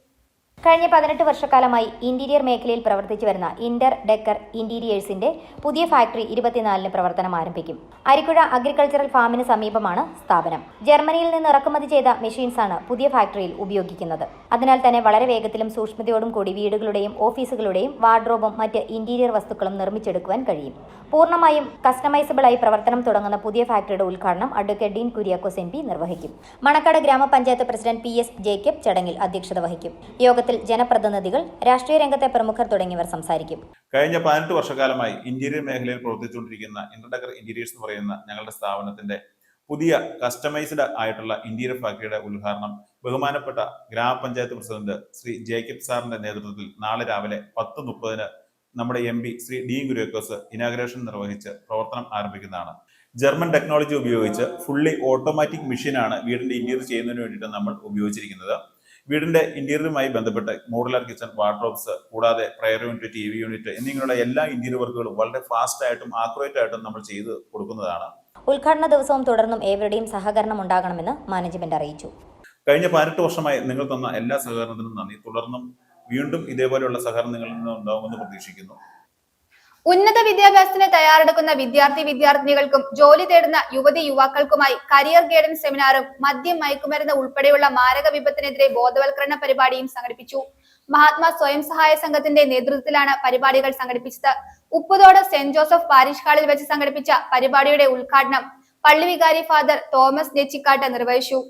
കഴിഞ്ഞ 18 വർഷക്കാലമായി ഇന്റീരിയർ മേഖലയിൽ പ്രവർത്തിച്ചു വരുന്ന ഇന്റർ ഡെക്കർ ഇന്റീരിയേഴ്സിന്റെ പുതിയ ഫാക്ടറി 24-ന് പ്രവർത്തനം ആരംഭിക്കും. അരിക്കുഴ അഗ്രികൾച്ചറൽ ഫാമിന് സമീപമാണ് സ്ഥാപനം. ജർമ്മനിയിൽ നിന്ന് ഇറക്കുമതി ചെയ്ത മെഷീൻസാണ് പുതിയ ഫാക്ടറിയിൽ ഉപയോഗിക്കുന്നത്. അതിനാൽ തന്നെ വളരെ വേഗത്തിലും സൂക്ഷ്മതയോടും കൂടി വീടുകളുടെയും ഓഫീസുകളുടെയും വാർഡ്രോബും മറ്റ് ഇന്റീരിയർ വസ്തുക്കളും നിർമ്മിച്ചെടുക്കുവാൻ കഴിയും. പൂർണ്ണമായും കസ്റ്റമൈസബിളായി പ്രവർത്തനം തുടങ്ങുന്ന പുതിയ ഫാക്ടറിയുടെ ഉദ്ഘാടനം അഡ്വക്കേറ്റ് ഡീൻ കുര്യാക്കോസ് MP നിർവഹിക്കും. മണക്കാട് ഗ്രാമപഞ്ചായത്ത് പ്രസിഡന്റ് PS ജേക്കബ് ചടങ്ങിൽ അധ്യക്ഷത വഹിക്കും. യോഗത്തിൽ ജനപ്രതിനിധികൾ, രാഷ്ട്രീയ രംഗത്തെ പ്രമുഖർ തുടങ്ങിയവർ സംസാരിക്കും. കഴിഞ്ഞ 18 വർഷക്കാലമായി ഇന്റീരിയർ മേഖലയിൽ പ്രവർത്തിച്ചുകൊണ്ടിരിക്കുന്ന ഇന്റർഡെക്കർ ഇന്റീരിയേഴ്സ് എന്ന് പറയുന്ന ഞങ്ങളുടെ സ്ഥാപനത്തിന്റെ പുതിയ കസ്റ്റമൈസ്ഡ് ആയിട്ടുള്ള ഇന്റീരിയർ ഫാക്ടറിയുടെ ഉദ്ഘാടനം ബഹുമാനപ്പെട്ട ഗ്രാമപഞ്ചായത്ത് പ്രസിഡന്റ് ശ്രീ ജേക്കബ് സാറിന്റെ നേതൃത്വത്തിൽ നാളെ രാവിലെ 10:30-ന് നമ്മുടെ MP ശ്രീ ഡീൻ കുര്യാക്കോസ് ഇനാഗുറേഷൻ നിർവഹിച്ച് പ്രവർത്തനം ആരംഭിക്കുന്നതാണ്. ജർമ്മൻ ടെക്നോളജി ഉപയോഗിച്ച് ഫുള്ളി ഓട്ടോമാറ്റിക് മെഷീനാണ് വീടിന്റെ ഇന്റീരിയർ ചെയ്യുന്നതിന് വേണ്ടിയിട്ട് നമ്മൾ ഉപയോഗിച്ചിരിക്കുന്നത്. വീടിന്റെ ഇന്റീരിയറുമായി ബന്ധപ്പെട്ട് മോഡുലാർ കിച്ചൺ, വാർഡ്രോബ്സ്, കൂടാതെ പ്രയർ യൂണിറ്റ്, TV യൂണിറ്റ് എന്നിങ്ങനെയുള്ള എല്ലാ ഇന്റീരിയർ വർക്കുകളും വളരെ ഫാസ്റ്റ് ആയിട്ടും ആക്യുറേറ്റ് ആയിട്ടും നമ്മൾ ചെയ്ത് കൊടുക്കുന്നതാണ്. ഉദ്ഘാടന ദിവസവും തുടർന്നും ഏവരുടെയും സഹകരണം ഉണ്ടാകണമെന്ന് മാനേജ്മെന്റ് അറിയിച്ചു. കഴിഞ്ഞ 18 വർഷമായി നിങ്ങൾ തന്ന എല്ലാ സഹകരണത്തിനും നന്ദി. തുടർന്നും വീണ്ടും ഇതേപോലെയുള്ള സഹകരണം നിങ്ങളിൽ നിന്ന് ഉണ്ടാകുമെന്ന് പ്രതീക്ഷിക്കുന്നു. ഉന്നത വിദ്യാഭ്യാസത്തിന് തയ്യാറെടുക്കുന്ന വിദ്യാർത്ഥിനികൾക്കും ജോലി തേടുന്ന യുവതി-യുവാക്കൾക്കുമായി കരിയർ ഗൈഡൻസ് സെമിനാറും മദ്യം, മയക്കുമരുന്ന് ഉൾപ്പെടെയുള്ള മാരക വിപത്തിനെതിരെ ബോധവൽക്കരണ പരിപാടിയും സംഘടിപ്പിച്ചു. മഹാത്മാ സ്വയം സഹായ സംഘത്തിന്റെ നേതൃത്വത്തിലാണ് പരിപാടികൾ സംഘടിപ്പിച്ചത്. ഉപ്പുതോട് സെന്റ് ജോസഫ് പാരിഷ് ഹാളിൽ വെച്ച് സംഘടിപ്പിച്ച പരിപാടിയുടെ ഉദ്ഘാടനം പള്ളി വികാരി ഫാദർ തോമസ് നെച്ചിക്കാട്ട് നിർവഹിച്ചു.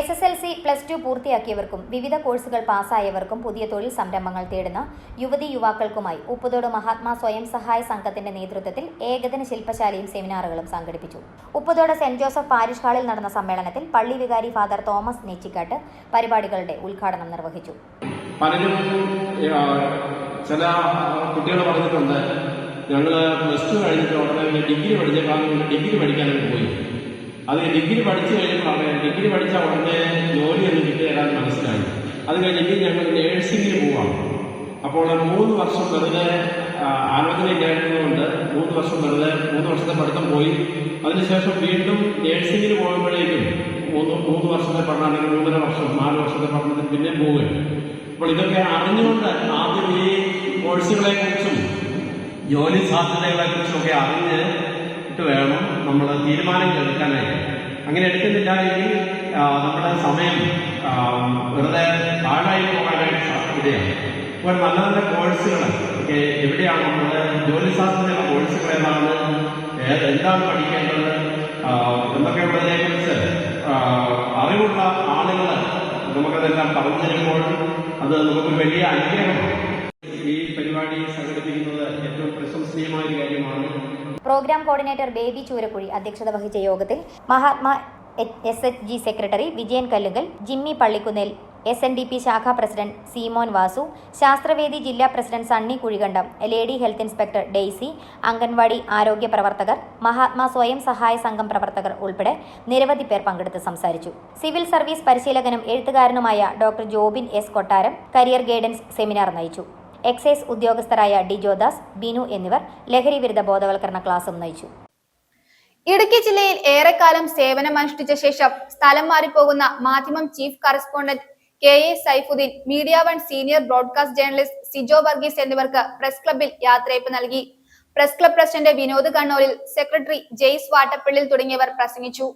SSLC+2 പൂർത്തിയാക്കിയവർക്കും വിവിധ കോഴ്സുകൾ പാസ്സായവർക്കും പുതിയ തൊഴിൽ സംരംഭങ്ങൾ തേടുന്ന യുവതി യുവാക്കൾക്കുമായി ഉപ്പുതോട് മഹാത്മാ സ്വയം സഹായ സംഘത്തിന്റെ നേതൃത്വത്തിൽ ഏകദിന ശില്പശാലയും സെമിനാറുകളും സംഘടിപ്പിച്ചു. ഉപ്പുതോട് സെന്റ് ജോസഫ് പാരിഷ് ഹാളിൽ നടന്ന സമ്മേളനത്തിൽ പള്ളി വികാരി ഫാദർ തോമസ് നെച്ചിക്കാട്ട് പരിപാടികളുടെ ഉദ്ഘാടനം നിർവഹിച്ചു. പലരും ചില കുട്ടികൾ പറഞ്ഞിട്ടുണ്ട്, ഞങ്ങൾ +2 കഴിഞ്ഞിട്ട് ഉടനെ ഡിഗ്രി പഠിച്ചേക്കാളും ഡിഗ്രി പഠിക്കാനൊക്കെ പോയി. അത് ഡിഗ്രി പഠിച്ചു കഴിഞ്ഞപ്പോൾ ഡിഗ്രി പഠിച്ചാൽ ഉടനെ ജോലിയൊന്നും കിട്ടിയാൽ മനസ്സിലായി. അത് കഴിഞ്ഞിട്ട് ഞങ്ങൾ നേഴ്സിംഗിന് പോവാണ്. അപ്പോൾ 3 വർഷം വെറുതെ ആലോചനയില്ലായിരുന്നതുകൊണ്ട് 3 വർഷം വെറുതെ 3 വർഷത്തെ പഠിത്തം പോയി. അതിനുശേഷം വീണ്ടും നേഴ്സിംഗിന് പോകുമ്പോഴേക്കും 3 വർഷത്തെ പഠനം അല്ലെങ്കിൽ 3.5 വർഷം 4 വർഷത്തെ പഠനത്തിന് പിന്നെ പോവുകയാണ്. അപ്പോൾ ഇതൊക്കെ അറിഞ്ഞുകൊണ്ട് ആദ്യം ഈ കോഴ്സുകളെ കുറിച്ചും ജോലി സാധ്യതകളെ കുറിച്ചുമൊക്കെ അറിഞ്ഞിട്ട് വേണം നമ്മൾ തീരുമാനങ്ങൾ എടുക്കാനായിട്ട്. അങ്ങനെ എടുക്കുന്നില്ല എങ്കിൽ നമ്മുടെ സമയം വെറുതെ പാഴായി പോകാനായിട്ട് സാധ്യതയാണ്. അപ്പോൾ നല്ല നല്ല കോഴ്സുകൾ ഒക്കെ എവിടെയാണ് നമ്മൾ ജോലി സാധ്യതയുള്ള കോഴ്സുകൾ ഏതാണ്, എന്താണ് പഠിക്കേണ്ടത് എന്നൊക്കെയുള്ളതിനെക്കുറിച്ച് അറിവുള്ള ആളുകൾ നമുക്കതെല്ലാം പറഞ്ഞു തരുമ്പോൾ അത് നമുക്കൊരു വലിയ അനുഗ്രഹമാണ്. ഈ പരിപാടി സംഘടിപ്പിക്കുന്നത് ഏറ്റവും പ്രശംസനീയമായ ഒരു കാര്യമാണ്. പ്രോഗ്രാം കോർഡിനേറ്റർ ബേബി ചൂരക്കുഴി അധ്യക്ഷത വഹിച്ച യോഗത്തിൽ Mahatma SHG secretary Vijayan Kallungal, Jimmy Pallikkunnel, SNDP ശാഖാ പ്രസിഡന്റ് സീമോൻ വാസു, ശാസ്ത്രവേദി ജില്ലാ president Sunny Kuzhikandam, lady health inspector Daisy, anganwadi ആരോഗ്യ പ്രവർത്തകർ, മഹാത്മാ സ്വയം സഹായ സംഘം പ്രവർത്തകർ ഉൾപ്പെടെ നിരവധി പേർ പങ്കെടുത്ത് സംസാരിച്ചു. സിവിൽ സർവീസ് പരിശീലകനും എഴുത്തുകാരനുമായ doctor Jobin S Kottaram career guidance seminar നയിച്ചു. എക്സൈസ് ഉദ്യോഗസ്ഥരായ ഡിജോദാസ്, ബിനു എന്നിവർ ലഹരി വിരുദ്ധ ബോധവൽക്കരണ ക്ലാസും നയിച്ചു. ഇടുക്കി ജില്ലയിൽ ഏറെക്കാലം സേവനമനുഷ്ഠിച്ച ശേഷം സ്ഥലം മാറിപ്പോകുന്ന Madhyamam chief correspondent KA Saifuddin, media 1 senior broadcast journalist Sijo Varghese എന്നിവർക്ക് പ്രസ് ക്ലബ്ബിൽ യാത്രയയപ്പ് നൽകി. പ്രസ് ക്ലബ് പ്രസിഡന്റ് വിനോദ് കണ്ണൂരിൽ, സെക്രട്ടറി ജെയ്സ് വാട്ടപ്പിള്ളിൽ തുടങ്ങിയവർ പ്രസംഗിച്ചു.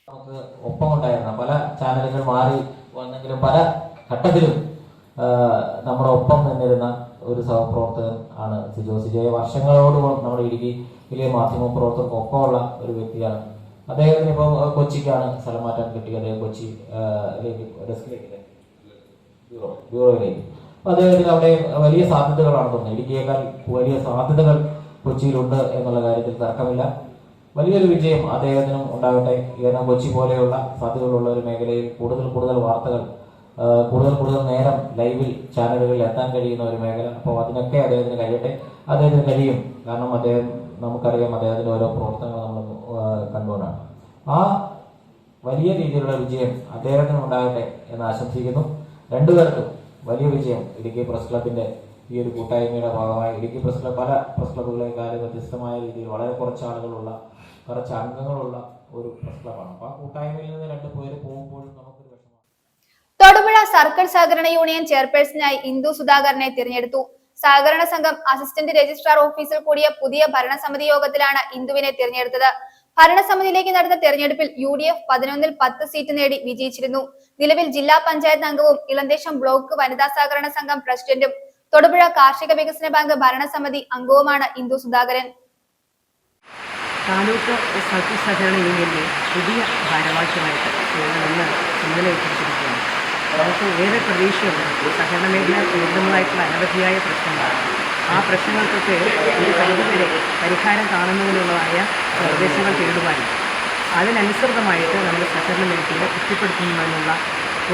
നമുക്ക് ഒപ്പമുണ്ടായിരുന്ന പല ചാനലുകൾ മാറി വന്നെങ്കിലും പല ഘട്ടത്തിലും നമ്മുടെ ഒപ്പം നിന്നിരുന്ന ഒരു സഹപ്രവർത്തകൻ ആണ് സിജോയെ വർഷങ്ങളോടും നമ്മുടെ ഇടുക്കിയിലെ മാധ്യമ പ്രവർത്തകർക്ക് ഒപ്പമുള്ള ഒരു വ്യക്തിയാണ്. അദ്ദേഹത്തിന് ഇപ്പം കൊച്ചിക്കാണ് സ്ഥലം മാറ്റാൻ കിട്ടിയത്. അദ്ദേഹം കൊച്ചിയിലേക്ക് ഡെസ്കിലേക്ക് ബ്യൂറോയിലേക്ക്. അപ്പോൾ അദ്ദേഹത്തിന് അവിടെ വലിയ സാധ്യതകളാണ് തോന്നുന്നത്. ഇടുക്കിയേക്കാൾ വലിയ സാധ്യതകൾ കൊച്ചിയിലുണ്ട് എന്നുള്ള കാര്യത്തിൽ തർക്കമില്ല. വലിയൊരു വിജയം അദ്ദേഹത്തിനും ഉണ്ടാകട്ടെ. കാരണം കൊച്ചി പോലെയുള്ള സാധ്യതകളുള്ള ഒരു മേഖലയിൽ കൂടുതൽ വാർത്തകൾ കൂടുതൽ നേരം ലൈവിൽ ചാനലുകളിൽ എത്താൻ കഴിയുന്ന ഒരു മേഖല. അപ്പോൾ അതിനൊക്കെ അദ്ദേഹത്തിന് കഴിയട്ടെ, അദ്ദേഹത്തിന് കഴിയും. കാരണം അദ്ദേഹം നമുക്കറിയാം, അദ്ദേഹത്തിൻ്റെ ഓരോ പ്രവർത്തനങ്ങൾ നമ്മൾ കണ്ടുകൊണ്ടാണ്. ആ വലിയ രീതിയിലുള്ള വിജയം അദ്ദേഹത്തിന് ഉണ്ടാകട്ടെ എന്ന് ആശംസിക്കുന്നു. രണ്ടുപേർക്കും വലിയ വിജയം. ഇടുക്കി പ്രസ് ക്ലബിൻ്റെ ഈ ഒരു കൂട്ടായ്മയുടെ ഭാഗമായി ഇടുക്കി പ്രസ് ക്ലബ് പല പ്രസ് ക്ലബ്ബുകളെക്കാളും വ്യത്യസ്തമായ രീതിയിൽ വളരെ കുറച്ച് ആളുകളുള്ള, കുറച്ച് അംഗങ്ങളുള്ള ഒരു പ്രസ് ക്ലബ്ബാണ്. അപ്പോൾ ആ കൂട്ടായ്മയിൽ നിന്ന് 2 പേര് പോകുമ്പോഴും നമുക്കൊരു തൊടുപുഴ സർക്കിൾ സഹകരണ യൂണിയൻ ചെയർപേഴ്സണായി ഇന്ദു സുധാകരനെ തിരഞ്ഞെടുത്തു. സഹകരണ സംഘം അസിസ്റ്റന്റ് രജിസ്ട്രാർ ഓഫീസിൽ കൂടിയ പുതിയ ഭരണസമിതി യോഗത്തിലാണ് ഇന്ദുവിനെ തിരഞ്ഞെടുത്തത്. ഭരണസമിതിയിലേക്ക് നടന്ന തെരഞ്ഞെടുപ്പിൽ UDF 11-ൽ 10 സീറ്റ് നേടി വിജയിച്ചിരുന്നു. നിലവിൽ ജില്ലാ പഞ്ചായത്ത് അംഗവും ഇളന്തേശം ബ്ലോക്ക് വനിതാ സഹകരണ സംഘം പ്രസിഡന്റും തൊടുപുഴ കാർഷിക വികസന ബാങ്ക് ഭരണസമിതി അംഗവുമാണ് ഇന്ദു സുധാകരൻ. താലൂക്ക് സർക്കിൾ സഹകരണ യൂണിയന്റെ പുതിയ ഭാരവാഹികളായിട്ട് ഇന്ന് ചുമതലയേറ്റിരിക്കുകയാണ്. നമുക്ക് ഏറെ പ്രതീക്ഷയുണ്ട്. സഹകരണ മേഖല നേരിടുന്നതായിട്ടുള്ള അനവധിയായ പ്രശ്നങ്ങളാണ്. ആ പ്രശ്നങ്ങൾക്കൊക്കെ ഒരു പരിധിവരെ പരിഹാരം കാണുന്നതിനുള്ളതായ നിർദ്ദേശങ്ങൾ തേടുവാനും അതിനനുസൃതമായിട്ട് നമ്മുടെ സഹകരണ മേഖലയെ ശക്തിപ്പെടുത്തുന്നതിനുള്ള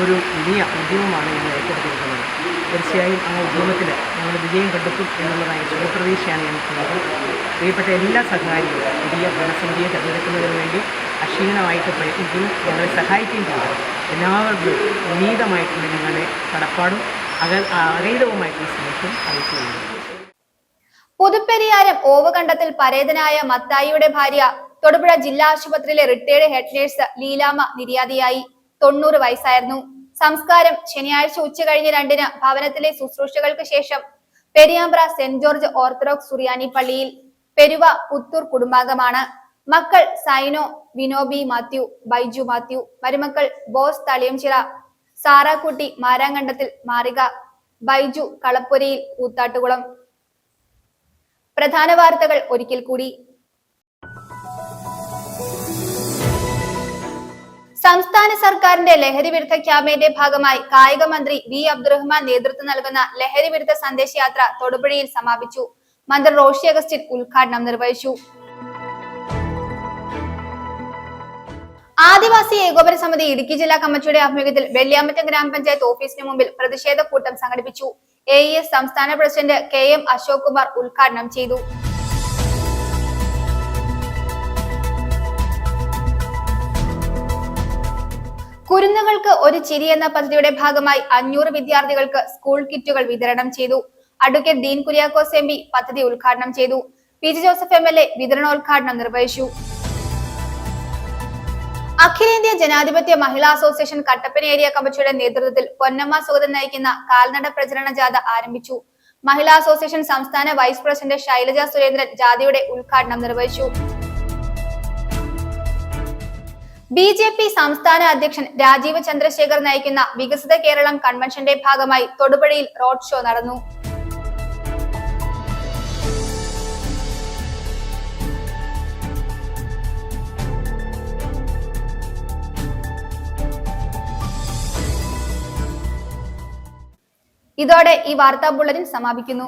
ഒരു വലിയ ഉദ്യമമാണ് ഞങ്ങൾ ഏറ്റെടുത്തിരിക്കുന്നത്. തീർച്ചയായും ആ ഉദ്യമത്തിൽ ഞങ്ങൾ വിജയം കണ്ടെത്തും എന്നുള്ളതായ ശുഭപ്രതീക്ഷയാണ് ഞങ്ങൾക്കുള്ളത്. പ്രിയപ്പെട്ട എല്ലാ സഹകാരികളും പുതിയ ഭരണസമിതിയെ തിരഞ്ഞെടുക്കുന്നതിന് വേണ്ടി അക്ഷീണമായിട്ട് പ്രയത്നിക്കുകയും ഞങ്ങളെ സഹായിക്കുകയും ചെയ്തു. എല്ലാവർക്കും ഉന്നീതമായിട്ടുള്ള ഞങ്ങളുടെ കടപ്പാടും അകൈതവുമായിട്ടുള്ള സ്നേഹം അറിയിച്ചു. പുതുപ്പെരിയാരം ഓവുകണ്ടത്തിൽ പരേതനായ മത്തായിയുടെ ഭാര്യ തൊടുപുഴ ജില്ലാ ആശുപത്രിയിലെ റിട്ടയർഡ് ഹെഡ് നേഴ്സ് ലീലാമ്മ നിര്യാതയായി. 90 വയസ്സായിരുന്നു. സംസ്കാരം ശനിയാഴ്ച ഉച്ചകഴിഞ്ഞ് 2-ന് ഭവനത്തിലെ ശുശ്രൂഷകൾക്ക് ശേഷം പെരിയാമ്പ്ര സെന്റ് ജോർജ് ഓർത്തഡോക്സ് സുറിയാനി പള്ളിയിൽ. പെരുവ പുത്തൂർ കുടുംബാംഗമാണ്. മക്കൾ സൈനോ, വിനോബി മാത്യു, ബൈജു മാത്യു. മരുമക്കൾ ബോസ് തളിയംചിറ, സാറാക്കുട്ടി മാരാങ്കണ്ടത്തിൽ മാറിക, ബൈജു കളപ്പുരയിൽ കൂത്താട്ടുകുളം. പ്രധാന വാർത്തകൾ ഒരിക്കൽ കൂടി. സംസ്ഥാന സർക്കാരിന്റെ ലഹരി വിരുദ്ധ ക്യാമ്പയിന്റെ ഭാഗമായി കായിക മന്ത്രി വി അബ്ദുറഹ്മാൻ നേതൃത്വം നൽകുന്ന ലഹരി വിരുദ്ധ സന്ദേശയാത്ര തൊടുപുഴയിൽ സമാപിച്ചു. മന്ത്രി റോഷി അഗസ്റ്റിൻ ഉദ്ഘാടനം നിർവഹിച്ചു. ആദിവാസി ഏകോപന സമിതി ഇടുക്കി ജില്ലാ കമ്മിറ്റിയുടെ ആഭിമുഖ്യത്തിൽ വെള്ളിയാമറ്റം ഗ്രാമപഞ്ചായത്ത് ഓഫീസിന് മുമ്പിൽ പ്രതിഷേധ കൂട്ടം സംഘടിപ്പിച്ചു. AES സംസ്ഥാന പ്രസിഡന്റ് KM അശോക് കുമാർ ഉദ്ഘാടനം ചെയ്തു. കുരുന്നുകൾക്ക് ഒരു ചിരി എന്ന പദ്ധതിയുടെ ഭാഗമായി 500 വിദ്യാർത്ഥികൾക്ക് സ്കൂൾ കിറ്റുകൾ വിതരണം ചെയ്തു. അഡ്വക്കേറ്റ് ഡീൻ കുര്യാക്കോസ് MP പദ്ധതി ഉദ്ഘാടനം ചെയ്തു. PG ജോസഫ് MLA വിതരണോദ്ഘാടനം നിർവഹിച്ചു. അഖിലേന്ത്യാ ജനാധിപത്യ മഹിളാ അസോസിയേഷൻ കട്ടപ്പന ഏരിയ കമ്മിറ്റിയുടെ നേതൃത്വത്തിൽ പൊന്നമ്മ സുഗതൻ നയിക്കുന്ന കാൽനട പ്രചരണ ജാഥ ആരംഭിച്ചു. മഹിളാ അസോസിയേഷൻ സംസ്ഥാന വൈസ് പ്രസിഡന്റ് ശൈലജ സുരേന്ദ്രൻ ജാഥയുടെ ഉദ്ഘാടനം നിർവഹിച്ചു. BJP സംസ്ഥാന അധ്യക്ഷൻ രാജീവ് ചന്ദ്രശേഖർ നയിക്കുന്ന വികസിത കേരളം കൺവെൻഷന്റെ ഭാഗമായി തൊടുപുഴയിൽ റോഡ് ഷോ നടന്നു. ഇതോടെ ഈ വാർത്താ ബുള്ളറ്റിൻ സമാപിക്കുന്നു.